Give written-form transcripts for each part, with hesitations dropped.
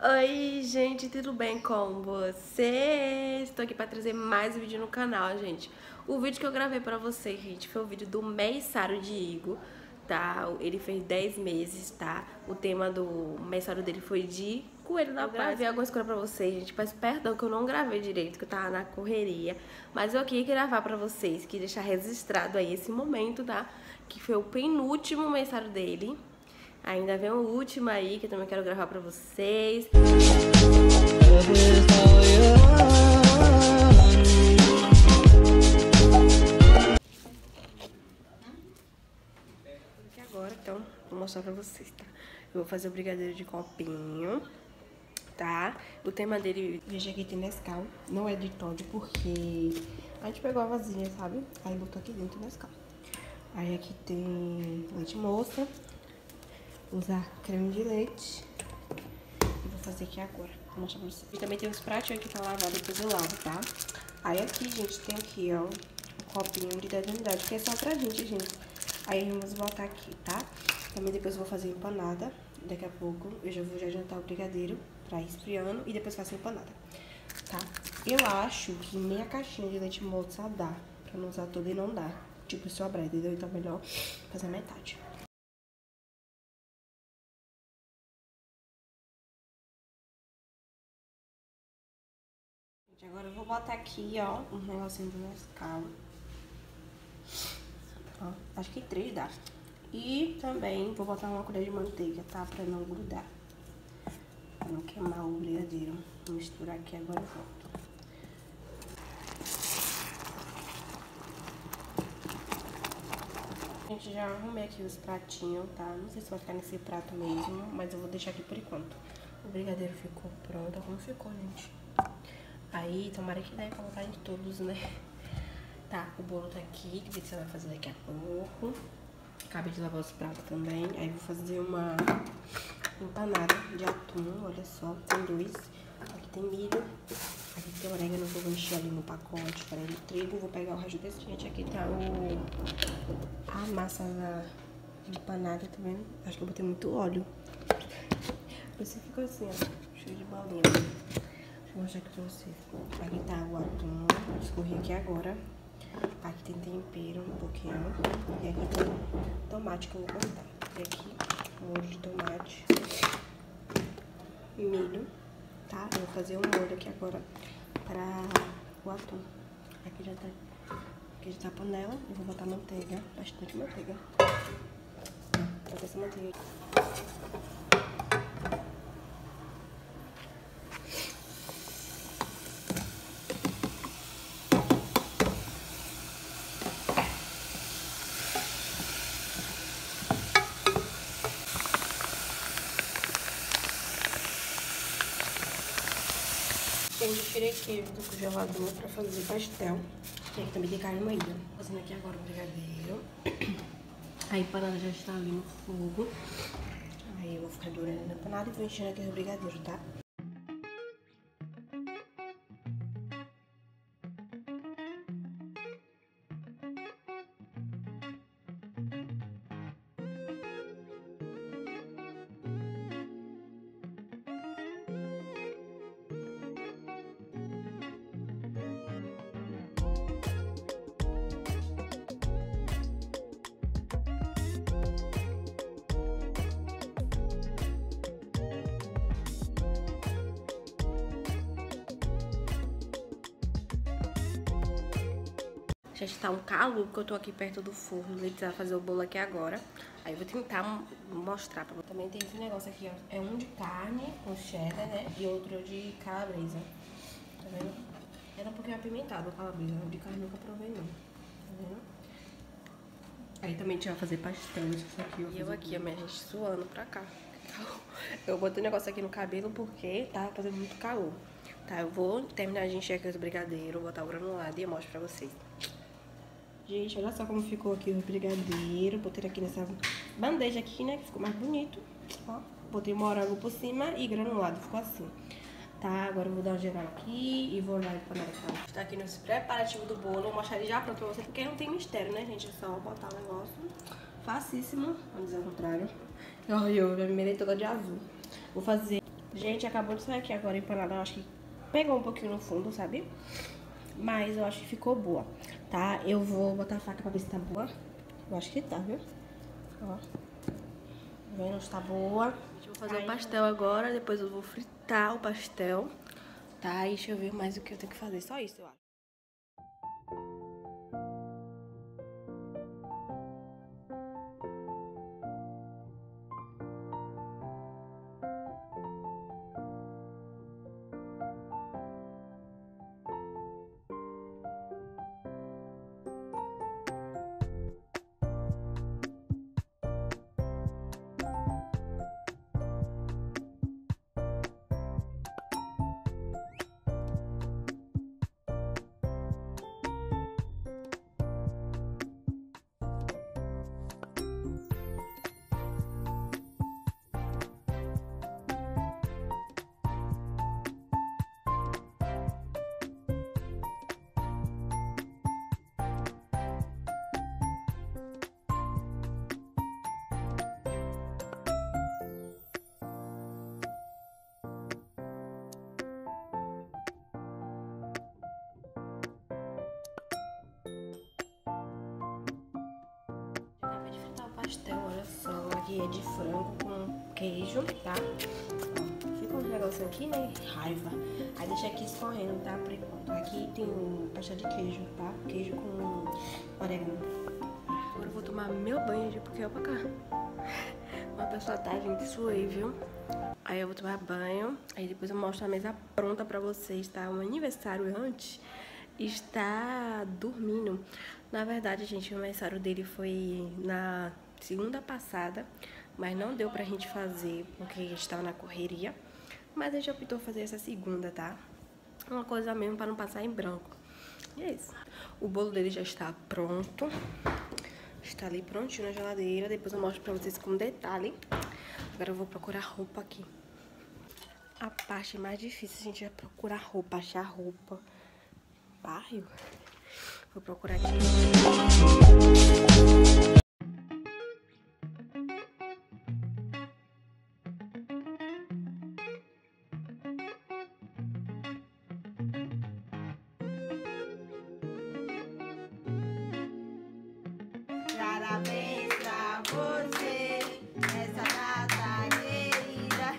Oi, gente, tudo bem com vocês? Estou aqui para trazer mais um vídeo no canal, gente. O vídeo que eu gravei para vocês, gente, foi o vídeo do mêsário de Igor, tá? Ele fez 10 meses, tá? O tema do mêsário dele foi de coelho da praia. Eu gravei algumas coisas para vocês, gente. Peço perdão que eu não gravei direito, que eu tava na correria. Mas eu queria gravar para vocês, que deixar registrado aí esse momento, tá? Que foi o penúltimo mêsário dele. Ainda vem o último aí, que eu também quero gravar pra vocês. Aqui agora, então, vou mostrar pra vocês, tá? Eu vou fazer o brigadeiro de copinho, tá? O tema dele, veja aqui, tem Nescau. Não é de Toddy, porque a gente pegou a vasilha, sabe? Aí botou aqui dentro o Nescau. Aí aqui tem leite moça. Usar creme de leite. E vou fazer aqui agora. Vou mostrar pra vocês. E também tem os pratinhos aqui pra lavar, depois eu lavo, tá? Aí aqui, gente, tem aqui, ó, um copinho de 10 unidades, que é só pra gente. Aí vamos botar aqui, tá? Também depois eu vou fazer empanada. Daqui a pouco eu já vou jantar o brigadeiro pra ir esfriando e depois faço a empanada, tá? Eu acho que meia caixinha de leite moça dá. Pra não usar toda e não dá. Tipo, sobrar, entendeu? Então é melhor fazer metade. Agora eu vou botar aqui, ó, um negocinho do Nescau. Ó, acho que 3 dá. E também vou botar uma colher de manteiga, tá? Pra não grudar. Pra não queimar o brigadeiro. Vou misturar aqui agora e volto. Gente, já arrumei aqui os pratinhos, tá? Não sei se vai ficar nesse prato mesmo, mas eu vou deixar aqui por enquanto. O brigadeiro ficou pronto. Olha como ficou, gente. Aí, tomara que dê pra botar em todos, né? Tá, o bolo tá aqui, que você vai fazer daqui a pouco. Acabei de lavar os pratos também. Aí vou fazer uma empanada de atum, olha só, tem 2. Aqui tem milho, aqui tem orégano, vou encher ali no pacote, farinha de trigo. Vou pegar o resto desse, gente. Aqui tá a massa da empanada, tá vendo? Acho que eu botei muito óleo. Por isso ficou assim, ó, cheio de bolinha. Vou mostrar aqui pra vocês. Aqui tá o atum, escorri aqui agora. Aqui tem tempero um pouquinho. E aqui tem tomate que eu vou cortar. E aqui, molho de tomate. Milho, tá? Eu vou fazer um molho aqui agora para o atum. Aqui já tá a panela. Eu vou botar manteiga, bastante manteiga. Vou botar essa manteiga aqui. Eu tirei queijo do congelador pra fazer pastel. E aqui também tem carne moída. Fazendo aqui agora o brigadeiro. A empanada já está ali no fogo. Aí eu vou ficar dourando a empanada e vou enchendo aqui o brigadeiro, tá? Já está um calor, porque eu tô aqui perto do forno. Ele vai fazer o bolo aqui agora. Aí eu vou tentar mostrar pra vocês. Também tem esse negócio aqui, ó. É um de carne com cheddar, né? E outro de calabresa. Tá vendo? Era um pouquinho apimentado a calabresa. O de carne nunca provei, não. Tá vendo? Aí também tinha que fazer pastel. Isso aqui. E eu aqui, a minha gente, suando pra cá. Eu botei o negócio aqui no cabelo porque tá fazendo muito calor. Tá, eu vou terminar de encher aqui os brigadeiros, botar o granulado e eu mostro pra vocês. Gente, olha só como ficou aqui o brigadeiro. Botei aqui nessa bandeja aqui, né, que ficou mais bonito. Ó, botei morango por cima e granulado, ficou assim. Tá, agora eu vou dar uma geral aqui e vou olhar pra nada. Tá aqui nos preparativos do bolo. Vou mostrar ele já pronto pra vocês, porque não tem mistério, né, gente? É só botar o negócio. Facíssimo, vamos dizer o contrário. Eu me mirei toda de azul. Vou fazer Gente, acabou de sair aqui agora empanada. Eu acho que pegou um pouquinho no fundo, sabe? Mas eu acho que ficou boa, tá? Eu vou botar a faca pra ver se tá boa. Eu acho que tá, viu? Ó. Vendo se tá boa. Eu vou fazer o pastel agora, depois eu vou fritar o pastel, tá? E deixa eu ver mais o que eu tenho que fazer. Só isso, eu acho. Acabei de fritar o pastel, olha só. Aqui é de frango com queijo, tá? Ó, fica um negócio aqui, né? Raiva. Aí deixa aqui escorrendo, tá? Por enquanto. Aqui tem um pastel de queijo, tá? Queijo com orégano. Agora eu vou tomar meu banho de porque pra cá. Uma pessoa tá, gente, suei, viu? Aí eu vou tomar banho. Aí depois eu mostro a mesa pronta pra vocês, tá? O aniversário antes está dormindo. Na verdade, gente, o aniversário dele foi na segunda passada, mas não deu pra gente fazer porque a gente estava na correria. Mas a gente optou fazer essa segunda, tá? Uma coisa mesmo pra não passar em branco. E é isso. O bolo dele já está pronto. Está ali prontinho na geladeira. Depois eu mostro pra vocês com detalhe. Agora eu vou procurar roupa aqui. A parte mais difícil, gente, é procurar roupa, achar roupa. Bairro. Vou procurar aqui. Parabéns pra você nessa data querida.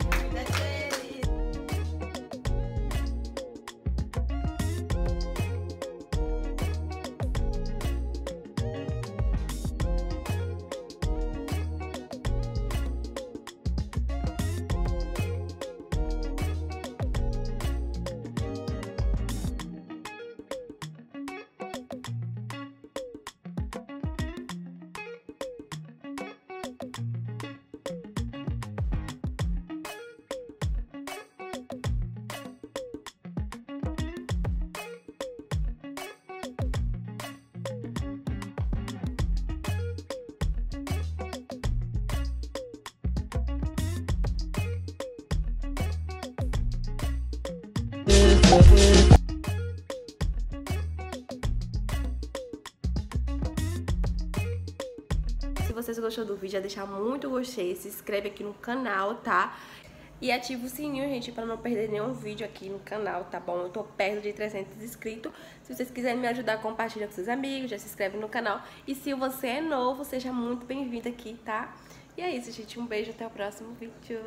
Se vocês gostou do vídeo, já deixar muito gostei, se inscreve aqui no canal, tá? E ativa o sininho, gente, pra não perder nenhum vídeo aqui no canal, tá bom? Eu tô perto de 300 inscritos. Se vocês quiserem me ajudar, compartilha com seus amigos, já se inscreve no canal. E se você é novo, seja muito bem-vindo aqui, tá? E é isso, gente. Um beijo, até o próximo vídeo.